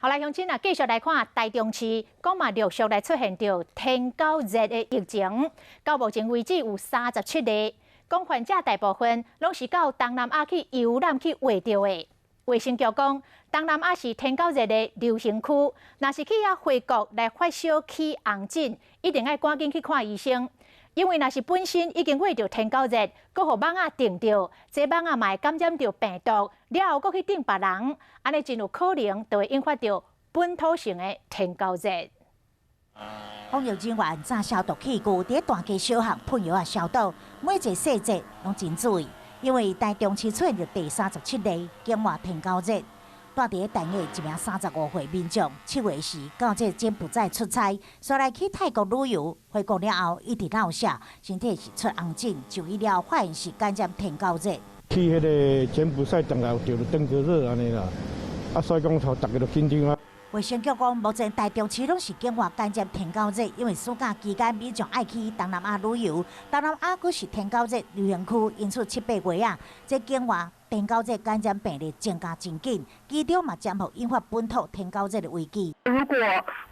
后来乡亲啊，继续来看台中市，讲嘛陆续来出现着天狗热的疫情，到目前为止有37例，讲患者大部分拢是到东南亚去游览去获着的。卫生局讲，东南亚是天狗热的流行区，若是去遐回国来发烧起红疹，一定要赶紧去看医生。因为若是本身已经患着天狗热，搁互蚊仔叮着，这蚊仔嘛会感染着病毒，了后搁去叮别人，安尼真有可能就会引发着本土性的天狗热。防疫人员早消毒器具，伫大街小巷喷药消毒，每一个细节拢真注意。因为台中市出现着第37例境外天狗热。住伫台北一名35岁民众，7月时到这柬埔寨出差，所来去泰国旅游，回国了后一直闹痧，身体是出红疹，就医了发现是感染天狗热。去迄个柬埔寨当然有着登革热安尼啦，所以讲大家都紧张啊。卫生局讲，目前台中市拢是境外感染天狗热，因为暑假期间民众爱去东南亚旅游，东南亚佫是天狗热流行区，因此7、8月啊，这境外天狗热感染病例增加真紧，其中嘛将会引发本土天狗热的危机。如果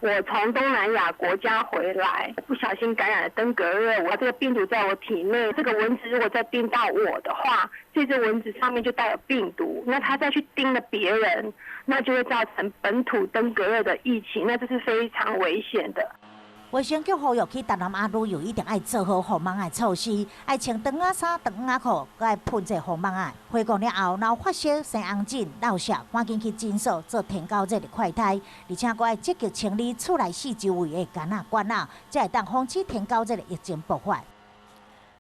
我从东南亚国家回来，不小心感染了登革热，我这个病毒在我体内，这个蚊子如果再叮到我的话，这只蚊子上面就带有病毒，那它再去叮了别人，那就会造成本土登革热的疫情，那这是非常危险的。卫生局呼吁去东南亚旅游一定要做好防蚊的措施，要穿长仔衫、长仔裤，佮要喷这防蚊的。回国了后，若有发烧、生红疹、闹痧，赶紧去诊所做天狗热的快筛，而且佮要积极清理厝内四周围的干仔、管仔，才会当防止天狗热的疫情爆发。